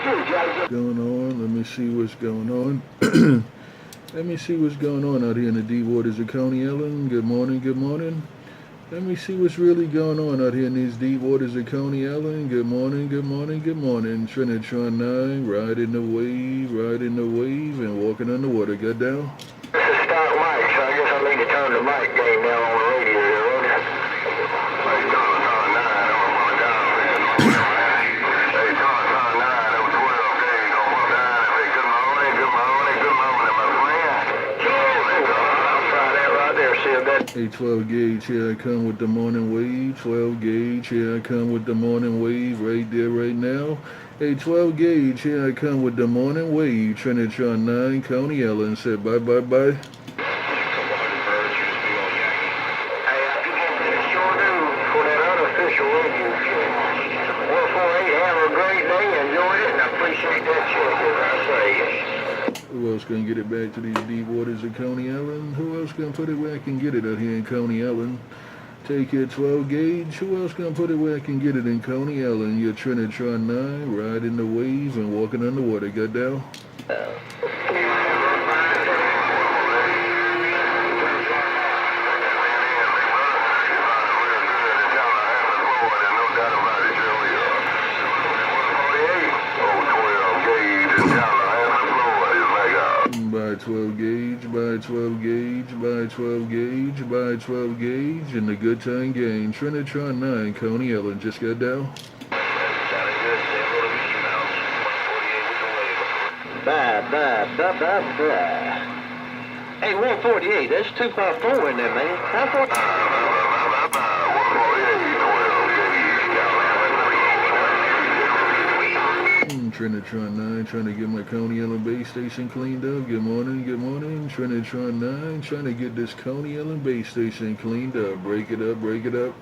Going on. Let me see what's going on. Let me see what's going on out here in the deep waters of Coney Island. Good morning, good morning. Let me see what's really going on out here in these deep waters of Coney Island. Good morning, good morning, good morning. Trinitron9, riding the wave, and walking on the water. Got down? This is stock mic, so I guess I need to turn the mic game down on the radio here, won't it? Hey, Trinitron9, I'm going down here. Hey, Trinitron9, that was 12 days. I'm going down and say good morning, good morning, good morning, my friend. I'll try that right there, see if that... Hey, 12 gauge, here I come with the morning wave. 12 gauge, here I come with the morning wave right there, right now. Hey, 12 gauge, here I come with the morning wave. Trinitron9, Coney Island said bye, bye, bye. Who else gonna get it back to these deep waters of Coney Island? Who else gonna put it where I can get it out here in Coney Island? Take your 12 gauge. Who else gonna put it where I can get it in Coney Island? Your Trinitron9, riding the wave and walking on the water. Got down? By 12 gauge, by 12 gauge, by 12 gauge, by 12 gauge, and the good time game. Trinitron9, Coney Island just got down. Hey, 148, that's 254 in there, man. How far? Trinitron9 trying to get my Coney Island base station cleaned up. Good morning, good morning. Trinitron9 trying to get this Coney Island base station cleaned up. Break it up, break it up.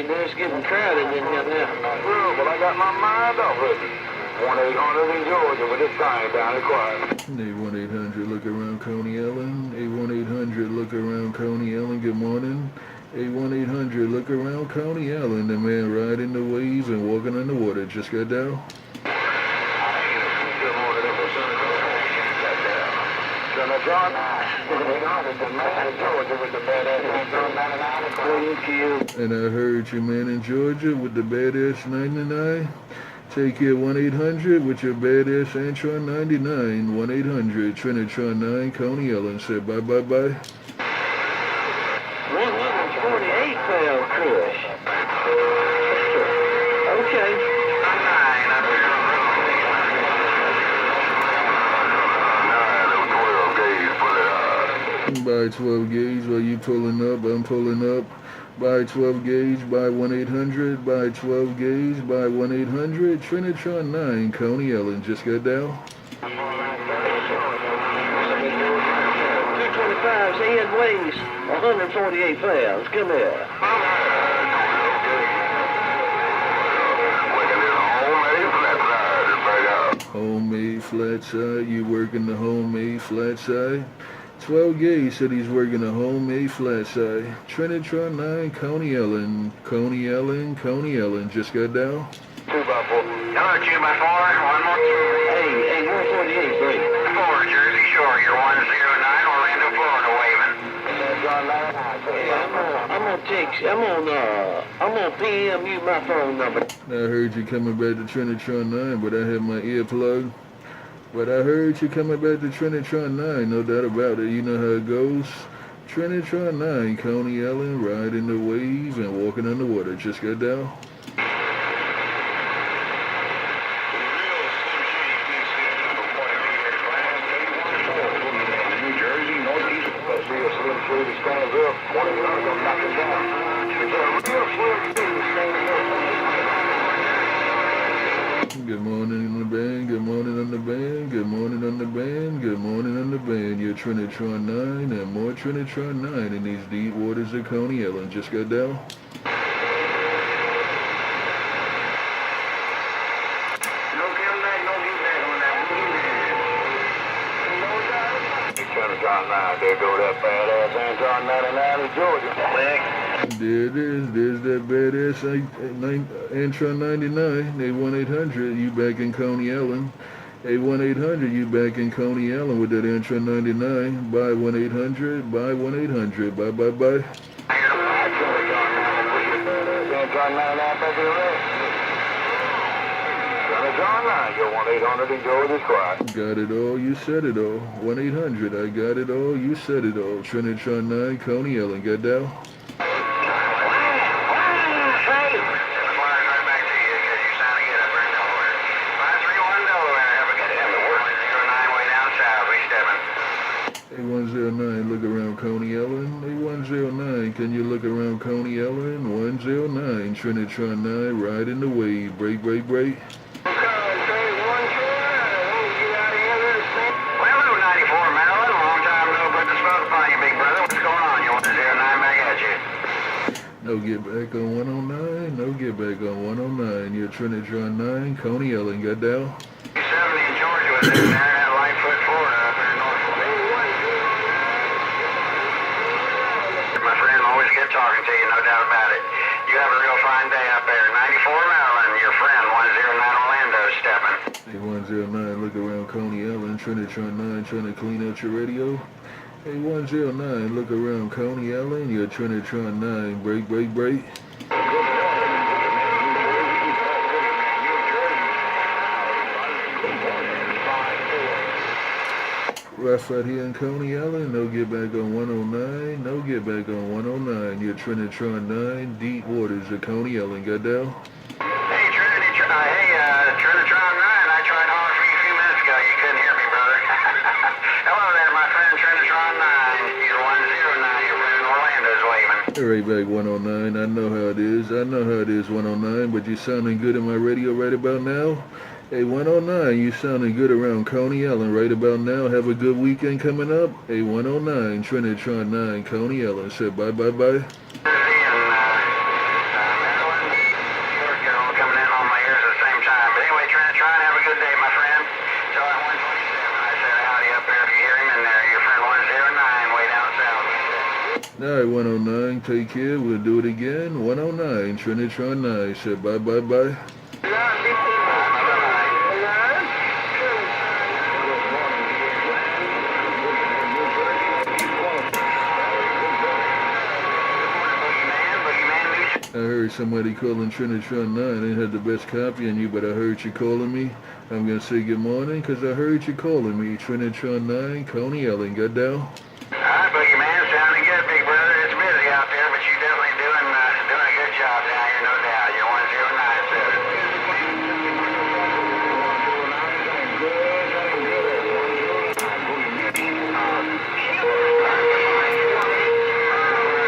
It's getting crowded in here now. But I got my mind off of it. 1-800 in Georgia, but it's dying down the quiet. 8-1-800 look around Coney Island. 8-1-800 look around Coney Island. Good morning. 8-1-800 look around Coney Island. The man riding the wave and walking on the water just got down. And I heard your man in Georgia with the badass 99. Take your 1-800 with your badass Antron 99. 1-800 Trinitron9 Coney Island said bye bye bye. 148 pound fish. Okay. By 12 gauge while you pulling up, I'm pulling up. By 12 gauge, by 1-800, by 12 gauge, by 1-800, Trinitron9, Coney Island just got down. 225's end weighs 148 pounds. Come here. Homemade flat side, you working the homemade flat side? 12 gauge said he's working a homemade flat side. Trinitron9, Coney Island, Coney Island, Coney Island just got down. 2x4. Hello, 2x4. One more. Hey, 148, great. 4, Jersey Shore. You're 109, Orlando, Florida, waving. I'm gonna PM you my phone number. I heard you coming back to Trinitron9, but I had my ear plugged. But I heard you coming back to Trinitron9, no doubt about it. You know how it goes. Trinitron9, Coney Island, riding the wave and walking on the water. Just got down. New Jersey, Northeast, see a slim shady stands up. 1-800 gonna knock it down. It's a real slim shady stands up. Good morning on the band, good morning on the band, good morning on the band, good morning on the band. Your Trinitron9 and more Trinitron9 in these deep waters of Coney Island. Just got down. Trinitron9, there go that badass Antron 99 in Georgia. There it is. There's that badass Antron 99. A1-800, you back in Coney Island. A1-800, you back in Coney Island with that Antron 99. Buy 1-800, buy 1-800. Bye, bye, bye. Trinitron 99, back in the rest. Trinitron9, your 1-800 in Georgia's quiet. Got it all, you said it all. 1-800, I got it all, you said it all. Trinitron9, Coney Island, got that? A109, look around Coney Island. A109, can you look around Coney Island? 109, Trinitron9, riding the wave. Break, break, break. Well, 94 Maryland, long time no put the smoke upon you, big brother. What's going on? You want to 09 back at you? No get back on 109, no get back on 109. You're Trinitron9, Coney Island, got that? 70 in Georgia was in there, that Lightfoot, Florida, up there in Norfolk. My friend, always good talking to you, no doubt about it. You have a real fine day up there. 94 Maryland, your friend, 109 Orlando, stepping. A109, look around Coney Island. Trinitron9, trying to clean out your radio. A109, look around Coney Island. You're Trinitron9, break, break, break. Rough right here in Coney Island, no get back on 109, no get back on 109. You're Trinitron9, deep waters of Coney Island, got that? Hey, Trinitron9, I tried calling for you a few minutes ago. You couldn't hear me, brother. Hello there, my friend Trinitron9. You're 109, your friend in Orlando's waving. Right back 109, I know how it is. I know how it is 109, but you sounding good in my radio right about now? Hey, 109, you sounding good around Coney Island right about now. Have a good weekend coming up. Hey, 109, Trinitron9, Coney Island. Said bye, bye, bye. Maryland, you're all coming in on my ears at the same time. But anyway, Trinitron, have a good day, my friend. Tell that 127 I said howdy up there if you hear him in there. Your friend 109, way down south. All right, 109, take care. We'll do it again. 109, Trinitron9. Said bye, bye, bye. I heard somebody calling Trinitron9. They had the best copy on you, but I heard you calling me. I'm going to say good morning because I heard you calling me. Trinitron9, Coney Island, got down? Hi, Boogeyman. Sounding good, big brother. It's busy out there, but you're definitely doing a good job down here, no doubt. You're 109, sir.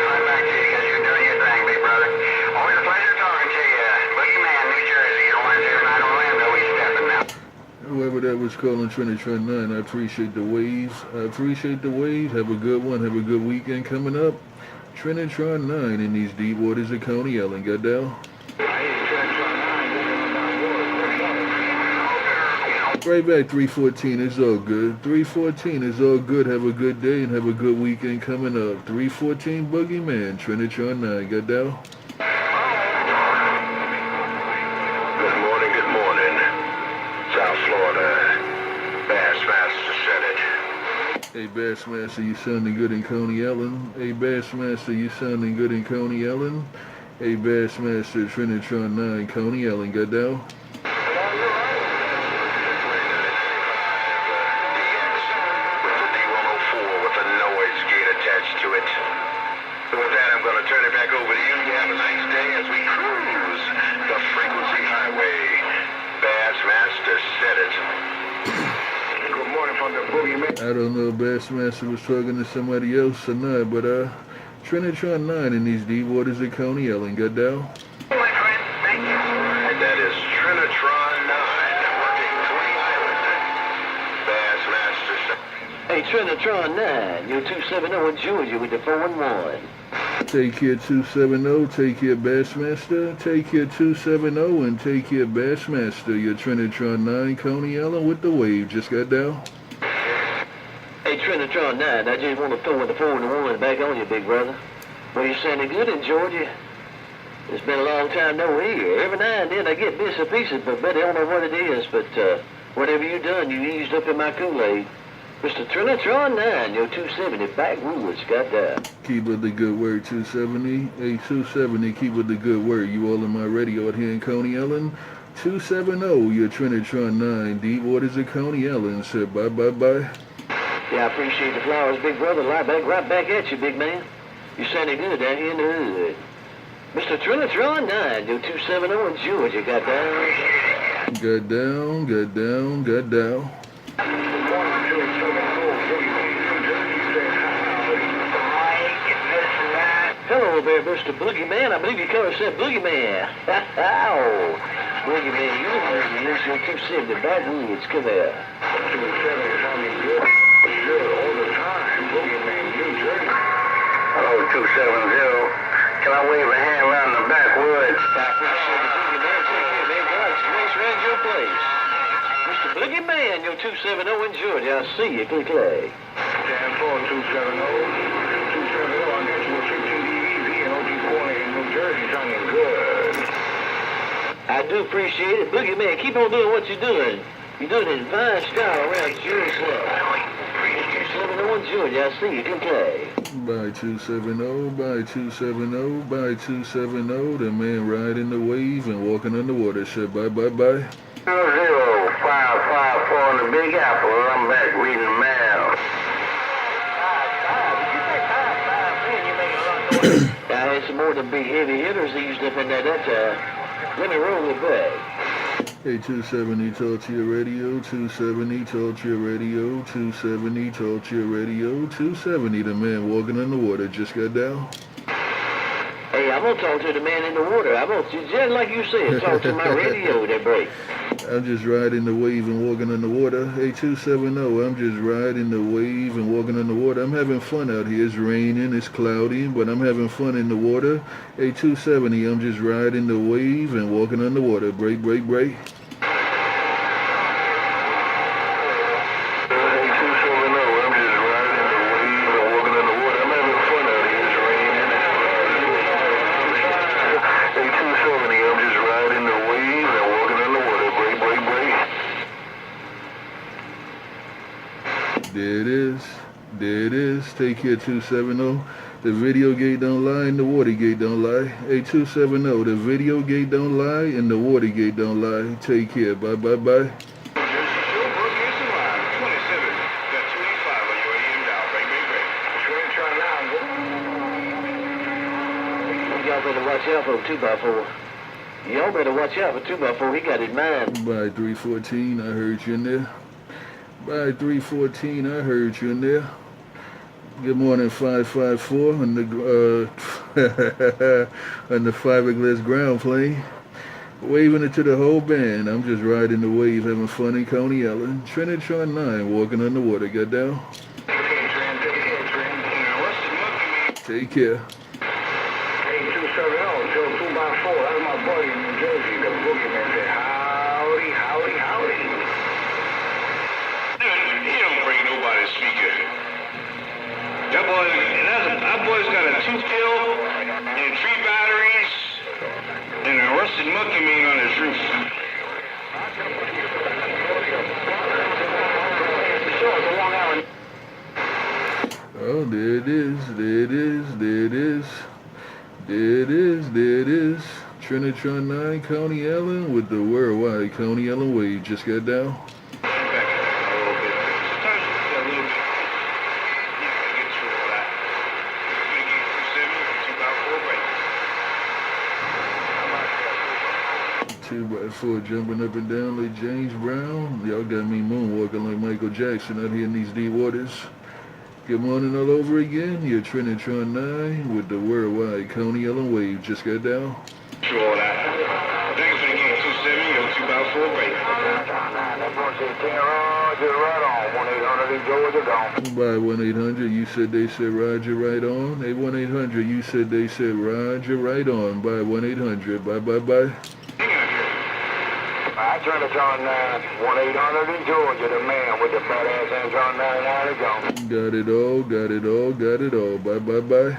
Right back to you because you're doing your thing, big brother. Always a pleasure talking to you. Boogeyman, New Jersey. You're 109 Orlando. We stepping now. Whoever that was calling Trinitron9, I appreciate the waves. I appreciate the waves. Have a good one. Have a good weekend coming up. Trinitron9 in these deep waters of Coney Island. Got down? Right back 314. It's all good. 314 is all good. Have a good day and have a good weekend coming up. 314 Boogeyman. Trinitron9. Got down? Good morning. South Florida, Bassmaster said it. Hey, Bassmaster, you sounding good in Coney Island. Hey, Bassmaster, you sounding good in Coney Island. Hey, Bassmaster, Trinitron9, Coney Island, got down? With that, I'm going to turn it back over to you. You have a nice day as we cruise the frequency highway. Bassmaster said it. Good morning from the Boogeyman. I don't know if Bassmaster was talking to somebody else or not, but Trinitron9 in these deep waters of Coney Island, got down? My friend, thank you. And that is Trinitron9 working 20 islands. Bassmaster said. Hey, Trinitron9, you're 270 in Georgia with the 411. Take care 270, take care Bassmaster, take care 270 and take care Bassmaster. Your Trinitron9 Coney Island with the wave just got down. Hey, Trinitron9. I just want to throw the 4-1 back on you, big brother. Well, you sounding good in Georgia. It's been a long time no here. Every now and then I get bits and pieces, but I don't know what it is. But whatever you done, you eased up in my Kool-Aid. Mr. Trinitron9, your 270 backwoods, goddamn. Keep up the good word, 270. Hey, 270, keep up the good word. You all in my radio out here in Coney Island. 270, your Trinitron9, deep waters of Coney Island. Said bye. Yeah, I appreciate the flowers, big brother. Right back at you, big man. You sounded good down here in the hood. Mr. Trinitron9, your 270 in Georgia, goddamn. Got down. Hello there, Mr. Boogeyman. I believe your color said Boogeyman. Oh, Boogeyman, you're your 270 backwoods. Come here. 270 sounding good all the time. Boogeyman, New Jersey. Hello, 270. Can I wave a hand around the backwoods? I appreciate the Boogeyman. Take care, man. God, it's nice around your place. Mr. Boogeyman, your 270 in Georgia. I see you, Clay. 10-4, 270. 270, I'll get you a 15 EV in OG Corner in New Jersey, sounding good. I do appreciate it. Boogeyman, keep on doing what you're doing. You're doing it in fine style around Jerusalem. 270 in Georgia. I see you, Clay. By 270, the man riding the wave and walking underwater. Said bye. 00554 in the Big Apple. I'm back reading mail. I had some more of the big heavy hitters eased up in there that time. Let me roll it back. Hey, 270, talk to your radio. 270, talk to your radio. 270, talk to your radio. 270, the man walking underwater just got down. Hey, I'm going to talk to the man in the water. I'm going to, just like you said, talk to my radio that break. I'm just riding the wave and walking underwater. Hey, 270, I'm just riding the wave and walking underwater. I'm having fun out here. It's raining, it's cloudy, but I'm having fun in the water. Hey, 270, I'm just riding the wave and walking underwater. Break. There it is. Take care, 270. The video gate don't lie and the water gate don't lie. Hey, 270, the video gate don't lie and the water gate don't lie. Take care. Bye. Y'all better watch out for 2x4. Y'all better watch out for 2x4. He got his mind. By 314, I heard you in there. By 314, I heard you in there. Good morning, 554 on the on the fiberglass ground plane. Waving it to the whole band. I'm just riding the wave, having fun in Coney Island. Trinitron9, walking underwater. Got down. Take care. Hey, 270, Joe 2x4. That's my buddy in New Jersey. The boogeyman said, howdy. He don't bring nobody speaker. That boy's got a 2-kill and 3 batteries and a rusted monkey meat on his roof. Oh, there it is. Trinitron9, Coney Island with the worldwide Coney Island wave. Just got down. Two by four jumping up and down like James Brown. Y'all got me moonwalking like Michael Jackson out here in these deep waters. Good morning all over again. Your Trinitron9 with the worldwide Coney Island wave. Just got down. Through all that. Thanks for the game, 270 or 2x4 break. By 1-800, you said they said Roger right on. Hey, 1-800, you said they said Roger right on. By 1-800. Bye. I Trinitron9, 1-800 in Georgia, the man with the badass Trinitron 99 is gone. Got it all, got it all, got it all. Bye, bye, bye.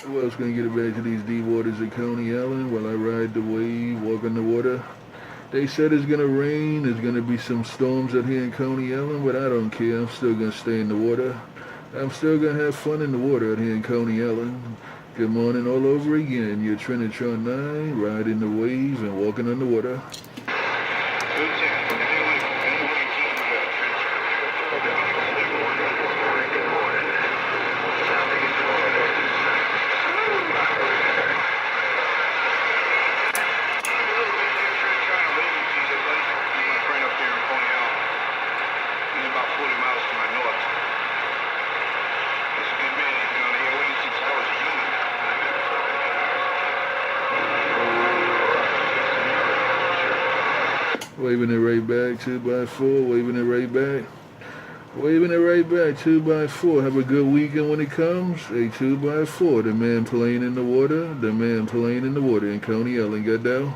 Who else gonna get it back to these deep waters of Coney Island while I ride the wave, walk on the water? They said it's gonna rain, there's gonna be some storms out here in Coney Island, but I don't care. I'm still gonna stay in the water. I'm still gonna have fun in the water out here in Coney Island. Good morning all over again. Your Trinitron9, riding the wave and walking on the water. Waving it right back, 2x4, waving it right back. Waving it right back, 2x4. Have a good weekend when it comes. A 2x4, the man playing in the water, the man playing in the water in Coney Island. Got down?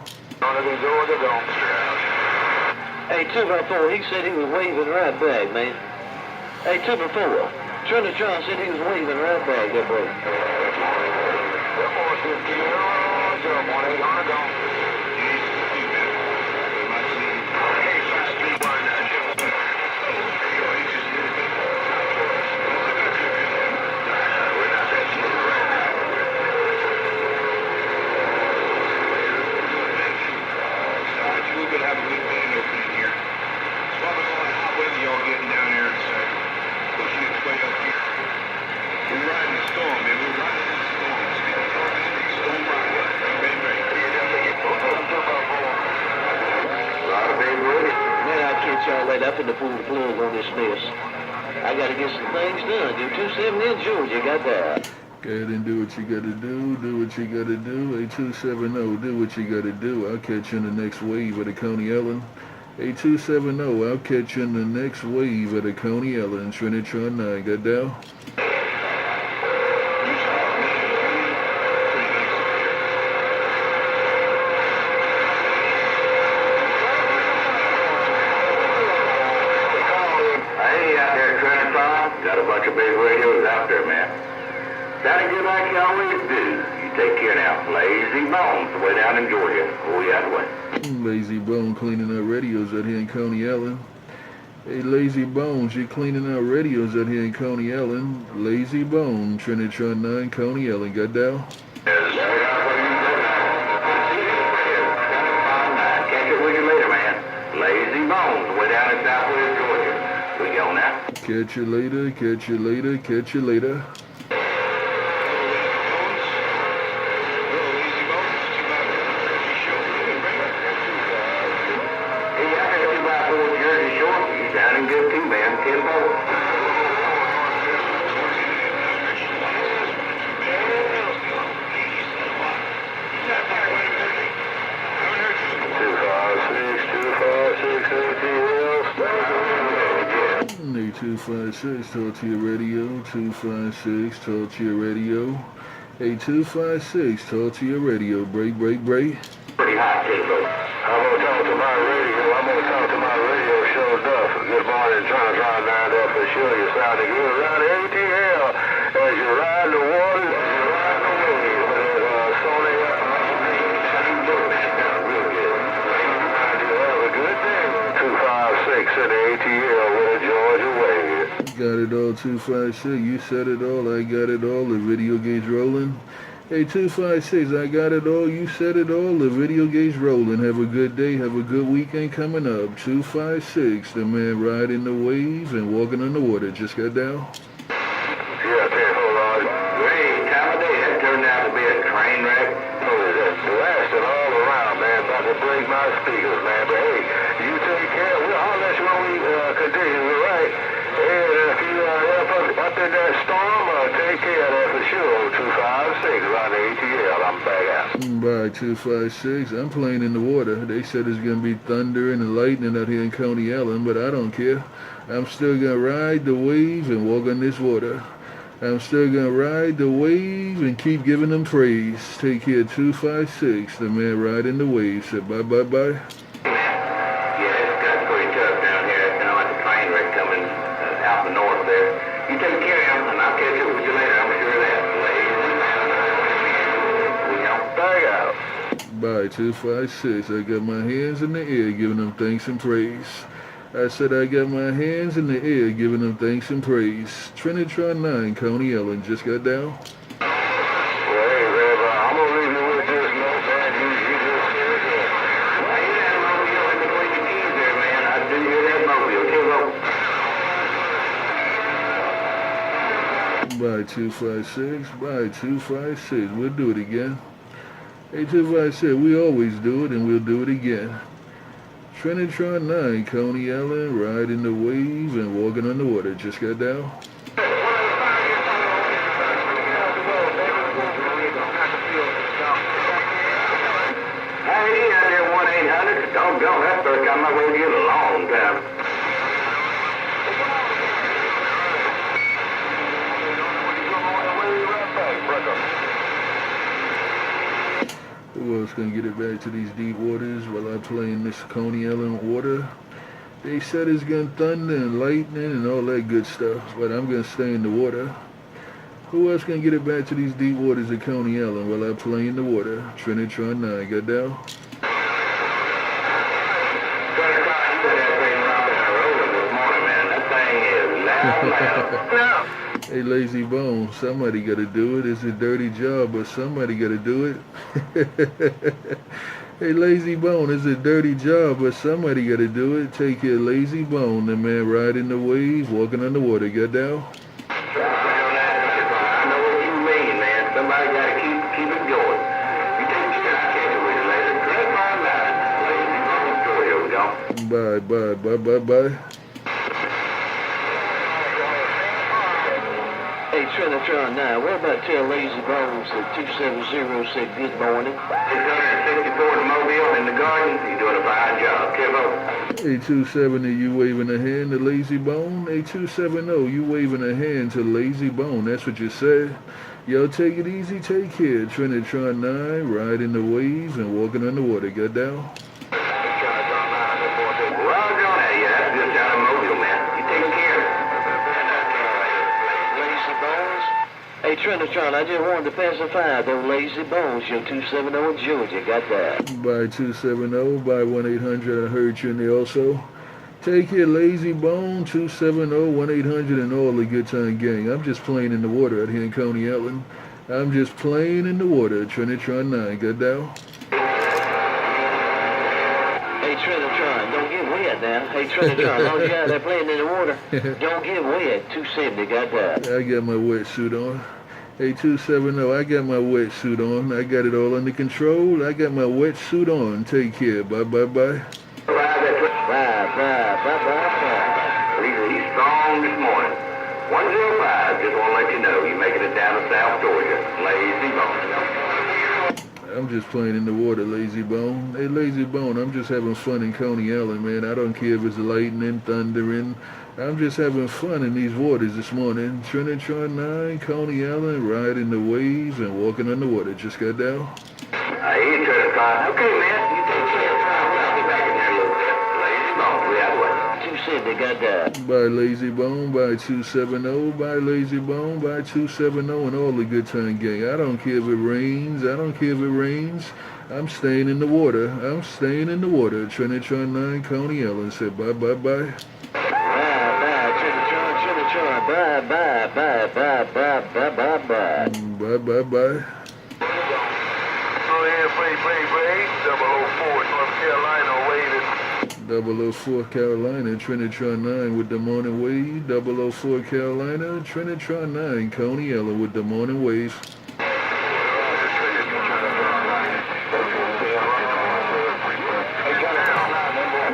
Hey, 2x4, he said he was waving right back, man. Hey, 2x4, Trinitron said he was waving right back, that boy. Y'all laid up in the pool plug on this mess. I gotta get some things done. Do 270 in Georgia, got that. Go ahead and do what you gotta do what you gotta do. A 270, do what you gotta do. I'll catch you in the next wave of the Coney Island. A 270, I'll catch you in the next wave of the Coney Island. Trinitron9, got down? Got a bunch of big radios out there, man. Gotta get like you always do. You take care now. Lazy Bones, way down in Georgia. Oh, yeah, way. Lazy Bone cleaning out radios out here in Coney Island. Hey, Lazy Bones, you're cleaning out radios out here in Coney Island. Lazy Bone, Trinitron9, Coney Island. Got down? Yes. Catch it with you later, man. Lazy Bones, way down in Southwest Georgia. We go now. Catch you later, catch you later, catch you later. A 256, talk to your radio. 256, talk to your radio. A 256, talk to your radio. Break, break, break. Pretty hot, Kilo. I'm gonna talk to my radio. I'm gonna talk to my radio show stuff. Good morning, Trinitron9 up for sure. You're sounding good around ATL as you ride the water, you ride the wave. Sony up real good. You have a good day. 256 in the ATL with a Georgia wave. Got it all, 256. You said it all. I got it all. The video gauge rolling. Hey, 256. I got it all. You said it all. The video gauge rolling. Have a good day. Have a good weekend coming up. 256. The man riding the wave and walking on the water. Just got down. Yeah, okay, hold on. Great time of day. That turned out to be a train wreck. Oh, that's blasting all around, man. About to break my speakers, man. But hey, you take care. We'll holler at you when we continue. All right. And if you help up in that storm, take care of that for sure. 256 around the ATL. I'm back out. Bye, 256. I'm playing in the water. They said it's going to be thunder and lightning out here in Coney Island, but I don't care. I'm still going to ride the wave and walk on this water. I'm still gonna ride the wave and keep giving them praise. Take care, 256. The man riding the wave said bye, bye, bye. Yeah, it's got pretty tough down here. It's kind of like a train wreck coming out the north there. You take care of him, and I'll catch up with you later. I'm sure of that. We don't stay out. Bye, 256. I got my hands in the air giving them thanks and praise. I said I got my hands in the air giving them thanks and praise. Trinitron9, Coney Ellen just got down. Well, hey, Rev, I'm going to leave you with this note, man. You just hear it. I hear that mobile in between the keys there, man. I do hear that mobile. Give up. Bye, 256. Bye, 256. We'll do it again. Hey, 256, we always do it, and we'll do it again. Trinitron9, Coney Ellen, riding the wave and walking on the water. Just got down. Hey, out there, 1-800. Doggone, that first time I've waited here a long time. Who else gonna get it back to these deep waters while I play in this Coney Ellen water? They said it's gonna thunder and lightning and all that good stuff, but I'm gonna stay in the water. Who else gonna get it back to these deep waters of Coney Ellen while I play in the water? Trinitron9, got down. Hey, Lazy Bone, somebody gotta do it. It's a dirty job, but somebody gotta do it. Hey, Lazy Bone, it's a dirty job, but somebody gotta do it. Take care, Lazy Bone, the man riding the wave, walking on the water. Got down? I know what you mean, man. Somebody gotta keep it going. You take care, I'll catch you with you later. Great my life. Lazy Bone, here we go. Bye, bye, bye, bye, bye. Hey, Trinitron9, what about tell Lazy Bones that 270 said good morning? 664 in the mobile in the garden. You're doing a fine job. Kevo. 870, you waving a hand to Lazy Bone? 8270, you waving a hand to Lazy Bone. That's what you said. Yo, take it easy, take care. Trinitron9, riding the waves and walking on the water. Got down? Roger on that, yeah. That's just out of mobile, man. You take care. Lazy Bones? Hey, Trinitron, I just wanted to pacify those Lazy Bones, your 270 in Georgia. Got that? By 270, by 1-800, I heard you in there also. Take care, Lazy Bone, 270, 1-800, and all the good time gang. I'm just playing in the water out here in Coney Ellen. I'm just playing in the water. Trinitron9, got down? Hey, Trinitron, don't get wet now. Hey, Trinitron, long as you're out there playing in the water, don't get wet. 270, got that? I got my wetsuit on. Hey, 270, I got my wetsuit on. I got it all under control. I got my wetsuit on. Take care. Bye, bye, bye. He's strong this morning. 105, just want to let you know, you're making it down to South Georgia. Lazy Bone. I'm just playing in the water, Lazy Bone. Hey, Lazy Bone, I'm just having fun in Coney Ellen, man. I don't care if it's lightning, thundering. I'm just having fun in these waters this morning. Trinitron9, Coney Ellen, riding the waves and walking on the water. Just got down? I hear you, Trinitron. Okay, man, you take care. I'll be back in there a little bit. Lazy Bone, we out of the way. 270, got that? By Lazy Bone, by 270, by Lazy Bone, by 270, and all the good time gang. I don't care if it rains. I don't care if it rains. I'm staying in the water. I'm staying in the water. Trinitron9, Coney Ellen said bye, bye, bye. Bye, Trinitron, bye, bye, bye, bye, bye, bye, bye, bye. Bye, bye, bye. Go ahead, break. 004, North Carolina, waiting. 004 Carolina, Trinitron9 with the morning wave. 004 Carolina, Trinitron9, Coney Ellen with the morning wave.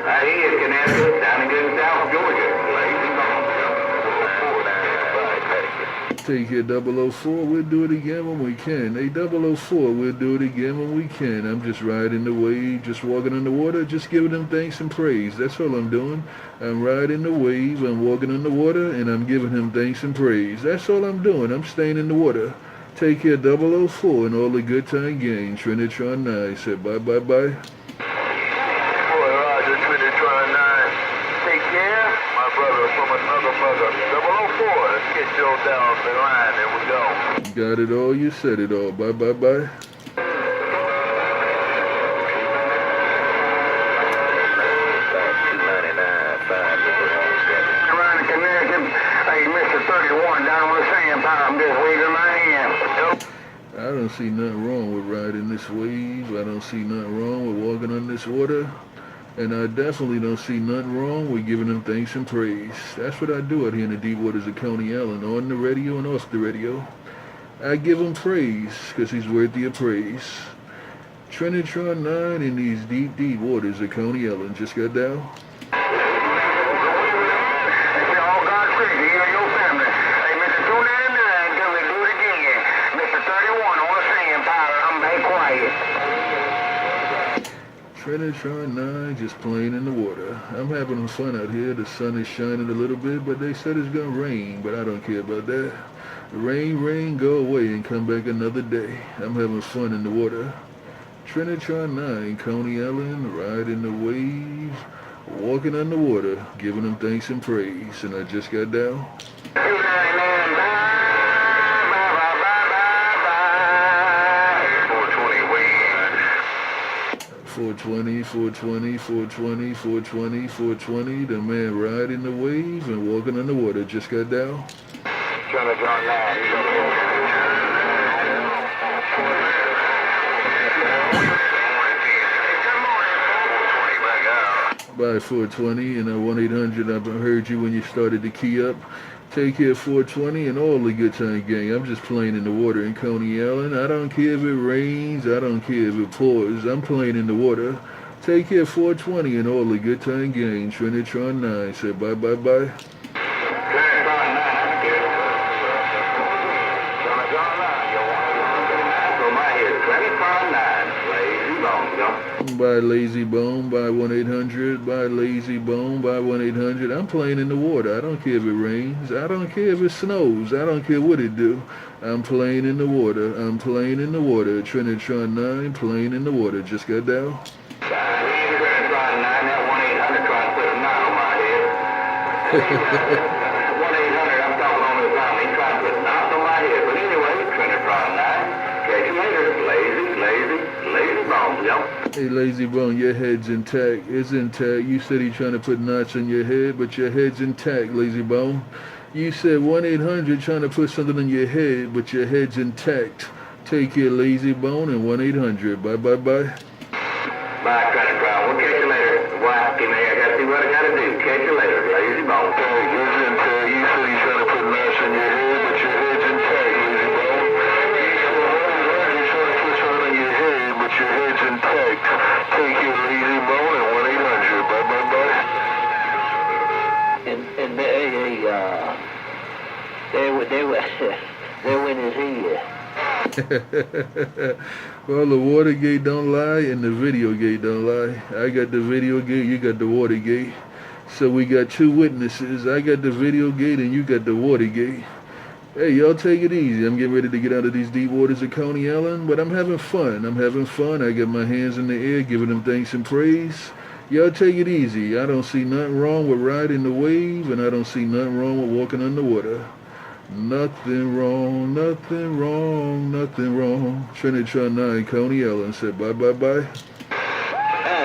I hear you, Connecticut, down in good South Georgia. Lazy Bone. Take here 004, we'll do it again when we can. Hey, 004, we'll do it again when we can. I'm just riding the wave, just walking on the water, just giving them thanks and praise. That's all I'm doing. I'm riding the wave, I'm walking on the water, and I'm giving him thanks and praise. That's all I'm doing. I'm staying in the water. Take care 004 and all the good time gang. Trinitron9 said bye. Boy, Roger, Trinitron9. Take care. My brother from another brother. 004. Let's get Joe down the line. There we go. Got it all, you said it all. Bye. Around Connecticut. Hey, Mr. 31 down with the sand pile. I'm just waving my hand. I don't see nothing wrong with riding this wave. I don't see nothing wrong with walking on this water. And I definitely don't see nothing wrong with giving him thanks and praise. That's what I do out here in the deep waters of Coney Island, on the radio and off the radio. I give him praise because he's worthy of praise. Trinitron9 in these deep waters of Coney Island just got down. It's all God's crazy. You and your family. Hey, Mr. 299, come and do it again. Mr. 31 on the sand pile. I'm back quiet. Trinitron9 just playing in the water. I'm having fun out here. The sun is shining a little bit, but they said it's gonna rain, but I don't care about that. Rain, go away and come back another day. I'm having fun in the water. Trinitron9, Coney Island, riding the wave, walking on the water, giving them thanks and praise. And I just got down. 299, bye. 420 wave. 420. The man riding the wave and walking on the water just got down. Trinitron9. By 420 and 1-800, I've heard you when you started to key up. Take care 420 and all the good time gang. I'm just playing in the water in Coney Island. I don't care if it rains. I don't care if it pours. I'm playing in the water. Take care 420 and all the good time gang. Trinitron9 said bye. Trinitron9, that's good. Trinitron9, you want to go my head. Trinitron9, lazy bones, yo. By Lazy Bone, by 1-800, by Lazy Bone, by 1-800. I'm playing in the water. I don't care if it rains. I don't care if it snows. I don't care what it do. I'm playing in the water. I'm playing in the water. Trinitron9 playing in the water. Just got down. Trinitron9, that 1-800 trying to put a knot on my head. 1-800, I'm talking on his arm. He trying to put knots on my head. But anyway, Trinitron9, catch you later. Lazy bones, yo. Hey, Lazy Bone, your head's intact. It's intact. You said he's trying to put knots in your head, but your head's intact, Lazy Bone. You said 1-800 trying to put something in your head, but your head's intact. Take care, Lazy Bone, and 1-800. Bye. Bye, Trinitron. We'll catch you later. Wacky man, I gotta see what I gotta do. Catch you later, Lazy Bone. It's intact. You said he's trying to put knots in your head, but your head's intact, Lazy Bone. Your head's intact. Take your Lazy Bone and 1-800. Bye. And they went his head. Well, the Watergate don't lie and the video gate don't lie. I got the video gate, you got the Watergate. So we got two witnesses. I got the video gate and you got the Watergate. Hey, y'all take it easy. I'm getting ready to get out of these deep waters of Coney Island, but I'm having fun. I got my hands in the air, giving them thanks and praise. Y'all take it easy. I don't see nothing wrong with riding the wave, and I don't see nothing wrong with walking underwater. Nothing wrong. Trinitron9, Coney Island said bye.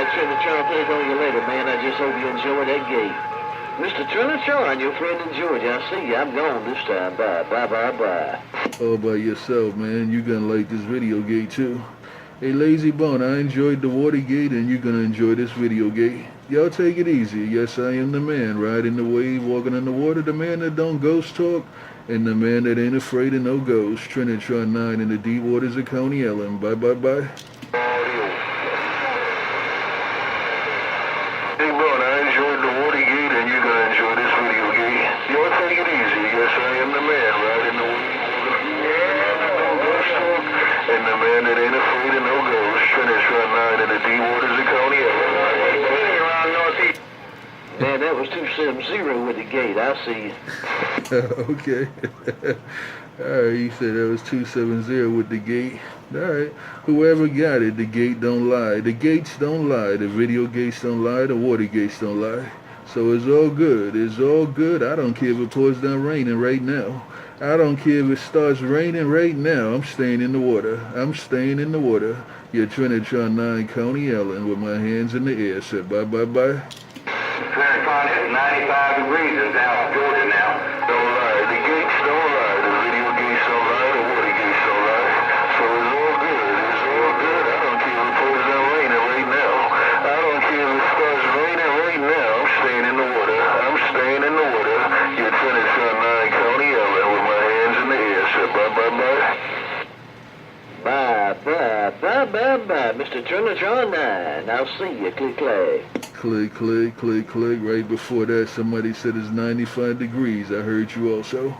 Trinitron, please on you later, man. I just hope you enjoy that gate. Mr. Trinitron, your friend in Georgia. I see you. I'm gone this time. Bye. All by yourself, man. You gonna like this video gate too. Hey, Lazy Bone, I enjoyed the Watergate and you're gonna enjoy this video gate. Y'all take it easy. Yes, I am the man, riding the wave, walking on the water, the man that don't ghost talk, and the man that ain't afraid of no ghosts. Trinitron9 in the deep waters of Coney Island. Bye. Hey, bro, I enjoyed the Watergate and you're gonna enjoy this video gate. Y'all take it easy. Yes, I am the man, riding the wave. And the man that ain't afraid of no ghosts, Trinitron9 in the deep waters of Coney Island. Around northeast. Man, that was 270 with the gate. I see. Okay. Alright, you said that was 270 with the gate. Alright. Whoever got it, the gate don't lie. The gates don't lie. The video gates don't lie. The water gates don't lie. So it's all good. It's all good. I don't care if it pours down raining right now. I don't care if it starts raining right now. I'm staying in the water. I'm staying in the water. Your Trinitron9 Coney Ellen with my hands in the air. Said bye bye bye. Trinitron is 95 degrees in South Georgia now. Don't lie. The gates don't lie. The video gates don't lie. The water gates don't lie. So it's all good. It's all good. I don't care if it pours down raining right now. I don't care if it starts raining right now. I'm staying in the water. I'm staying in the water. Your Trinitron9 Coney Ellen with my hands in the air. Said bye bye bye. Bye, bye, bye, bye, bye, Mr. Trinitron9. I'll see you. Click, click. Click, click, click, click. Right before that, somebody said it's 95 degrees. I heard you also.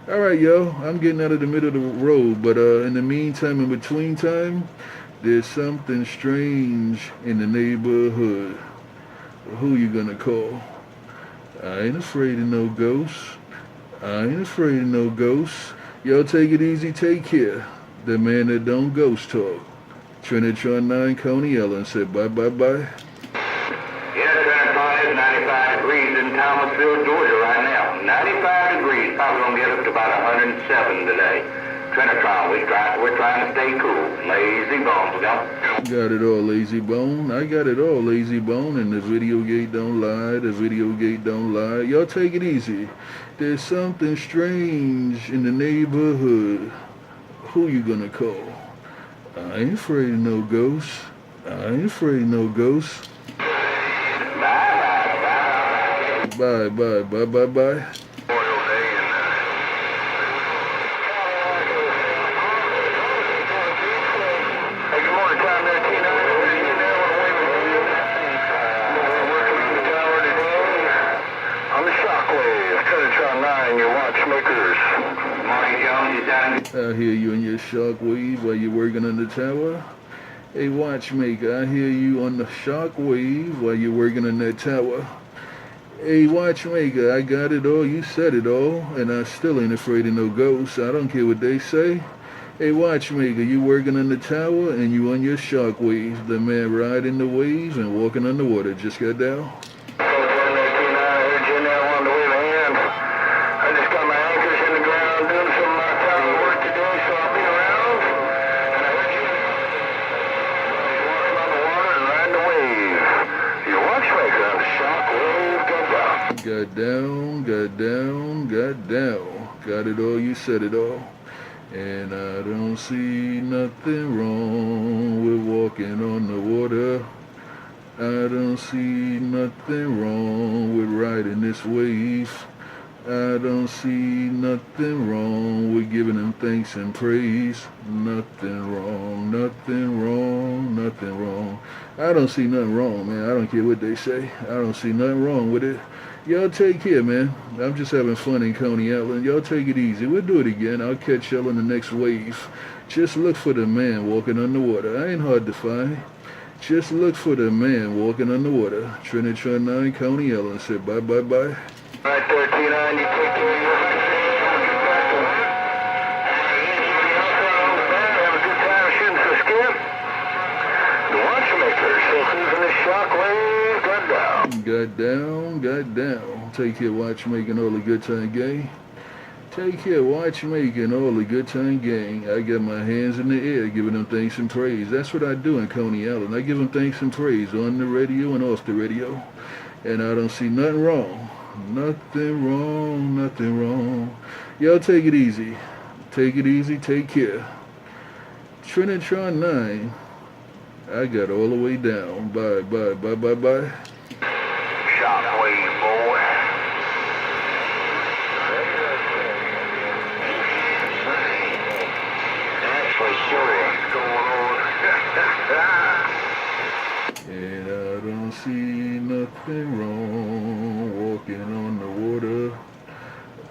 All right, yo. I'm getting out of the middle of the road, but in the meantime, in between time, there's something strange in the neighborhood. Who you gonna call? I ain't afraid of no ghosts. I ain't afraid of no ghosts. Yo, take it easy. Take care. The man that don't ghost talk. Trinitron9 Coney Ellen said bye bye bye. Yeah, Trinitron is 95 degrees in Thomasville, Georgia right now. 95 degrees, probably gonna get up to about 107 today. Trinitron, we're trying to stay cool. Lazy bones, we Got it all, lazy bone. I got it all, lazy bone. And the video gate don't lie. The video gate don't lie. Y'all take it easy. There's something strange in the neighborhood. Who you gonna call? I ain't afraid of no ghosts. I ain't afraid of no ghosts. Bye, bye, bye, bye, bye. I hear you in your shockwave while you're working on the tower. Hey, watchmaker, I hear you on the shockwave while you're working on that tower. Hey, watchmaker, I got it all, you said it all, and I still ain't afraid of no ghosts. I don't care what they say. Hey, watchmaker, you working on the tower and you on your shockwave. The man riding the wave and walking on the water just got down. Got down, got down, got down. Got it all, you said it all. And I don't see nothing wrong with walking on the water. I don't see nothing wrong with riding this wave. I don't see nothing wrong with giving him thanks and praise. Nothing wrong, nothing wrong, nothing wrong. I don't see nothing wrong, man. I don't care what they say. I don't see nothing wrong with it. Y'all take care, man. I'm just having fun in Coney Island. Y'all take it easy. We'll do it again. I'll catch y'all in the next wave. Just look for the man walking on the water. I ain't hard to find. Just look for the man walking on the water. Trinitron9 Coney Island said bye bye bye. Alright, 314.1800, you take care. Have a good time shooting for skip. The watchmaker, so who's in the shockwave, got down. Got down, got down. Take care, watchmaking all the good time gang. Take care, watchmaking all the good time gang. I got my hands in the air giving them thanks and praise. That's what I do in Coney Island. I give them thanks and praise on the radio and off the radio. And I don't see nothing wrong. Nothing wrong, nothing wrong. Y'all take it easy. Take it easy, take care. Trinitron9, I got all the way down. Bye, bye, bye, bye, bye. Shockwave, boy. That's for sure what's going on. And I don't see nothing wrong walking on the water.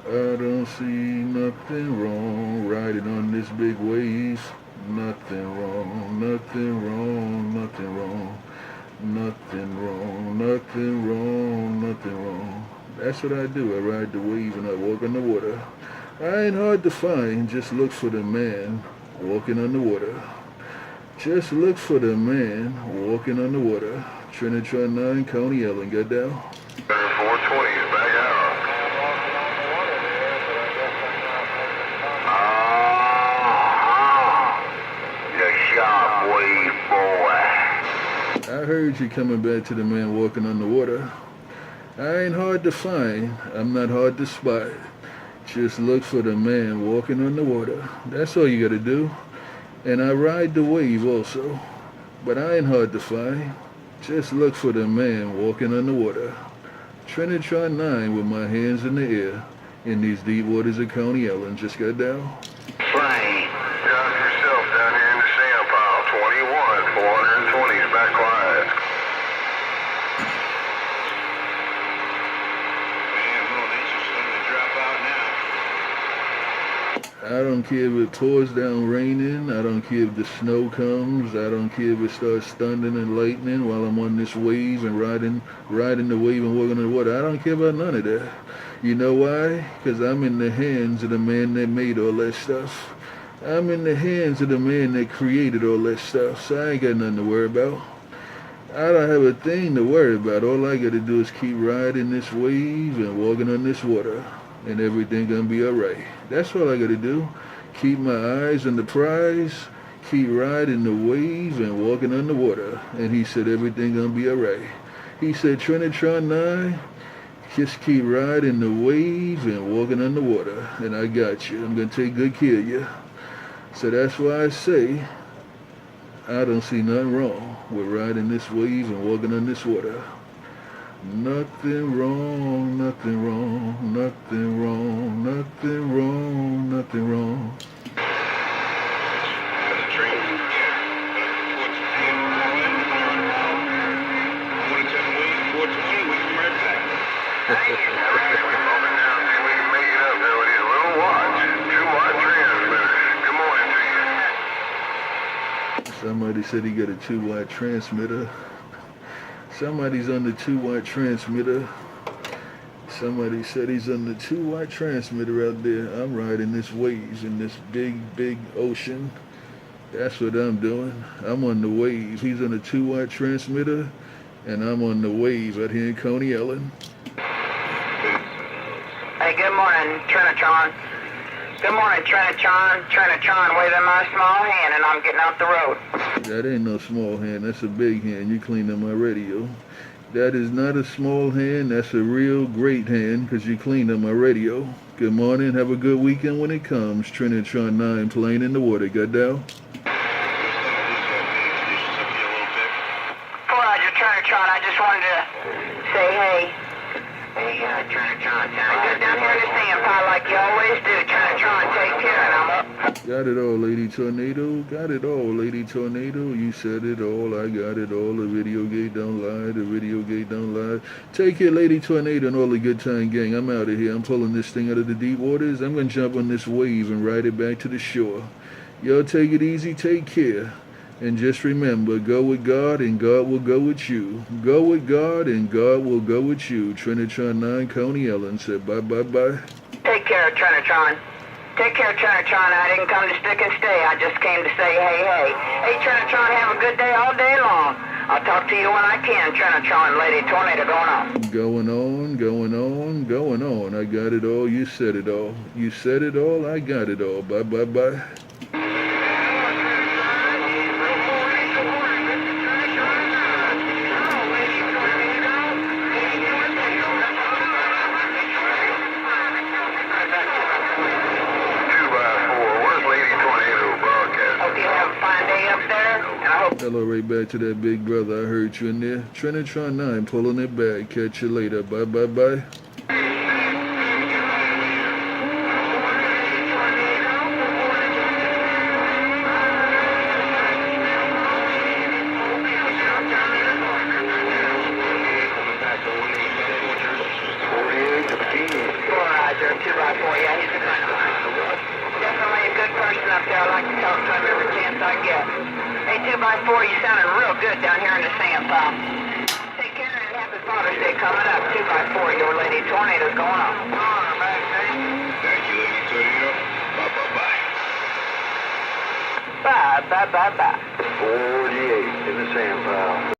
I don't see nothing wrong riding on this big wave. Nothing Nothing wrong, nothing wrong, nothing wrong. That's what I do. I ride the wave and I walk on the water. I ain't hard to find. Just look for the man walking on the water. Just look for the man walking on the water. Trinitron9, County Ellen, got down. 420 is back out. The sharp wave boy. I heard you coming back to the man walking on the water. I ain't hard to find. I'm not hard to spot. Just look for the man walking on the water. That's all you gotta do. And I ride the wave also. But I ain't hard to find. Just look for the man walking on the water. Trinitron9 with my hands in the air. In these deep waters of County Ellen. Just got down. Flying. Down yourself down here in the sand pile. 21, 420 is back quiet. Man, well, they just starting to drop out now. I don't care if it pours down raining. I don't care if the snow comes. I don't care if it starts thundering and lightning while I'm on this wave and riding the wave and walking on the water. I don't care about none of that. You know why? Because I'm in the hands of the man that made all that stuff. I'm in the hands of the man that created all that stuff. So I ain't got nothing to worry about. I don't have a thing to worry about. All I got to do is keep riding this wave and walking on this water. And everything gonna be alright. That's all I gotta do. Keep my eyes on the prize, keep riding the wave and walking on the water. And he said everything gonna be alright. He said, Trinitron9, just keep riding the wave and walking on the water. And I got you. I'm gonna take good care of you. So that's why I say I don't see nothing wrong with riding this wave and walking on this water. Nothing wrong, nothing wrong, nothing wrong, nothing wrong, nothing wrong. There's a train here. Towards the end. I'm going to tell them wait 420. We come right back. Hey, we're bumping down, see if we can make it up there with these little watch. 2-watt transmitter. Good morning to you. Somebody said he got a 2-watt transmitter. Somebody's on the 2-watt transmitter. Somebody said he's on the 2-watt transmitter out there. I'm riding this wave in this big, big ocean. That's what I'm doing. I'm on the wave. He's on a 2-watt transmitter, and I'm on the wave out here in Coney Ellen. Hey, good morning, Trinitron. Good morning, Trinitron. Trinitron waving my small hand, and I'm getting off the road. That ain't no small hand. That's a big hand. You cleaned up my radio. That is not a small hand. That's a real great hand because you cleaned up my radio. Good morning. Have a good weekend when it comes. Trinitron9 playing in the water. Got down? Roger, Trinitron. I just wanted to say hey. Hey, Trinitron. Sound good down here in the sand pile like you always do. Trinitron, take care, and I'm up. Got it all, Lady Tornado. Got it all, Lady Tornado. You said it all. I got it all. The video gate don't lie. The video gate don't lie. Take care, Lady Tornado and all the good time gang. I'm out of here. I'm pulling this thing out of the deep waters. I'm going to jump on this wave and ride it back to the shore. Y'all take it easy. Take care. And just remember, go with God and God will go with you. Go with God and God will go with you. Trinitron9, Coney Ellen said bye. Take care, Trinitron. Take care, Trinitron. I didn't come to stick and stay. I just came to say hey. Hey, Trinitron, have a good day all day long. I'll talk to you when I can, Trinitron. Lady Tornado going on. Going on. I got it all. You said it all. You said it all. I got it all. Bye. Hello, right back to that big brother. I heard you in there. Trinitron9 pulling it back. Catch you later. Bye. Roger, 2x4, yeah, he's a good one. Definitely a good person up there. I like to talk to him every chance I get. Hey, 2x4, you sounded real good down here in the sand pile. going on. Thank you, Lady Tornado. Bye-bye-bye. Bye, bye, bye, bye. 48 in the sand pile.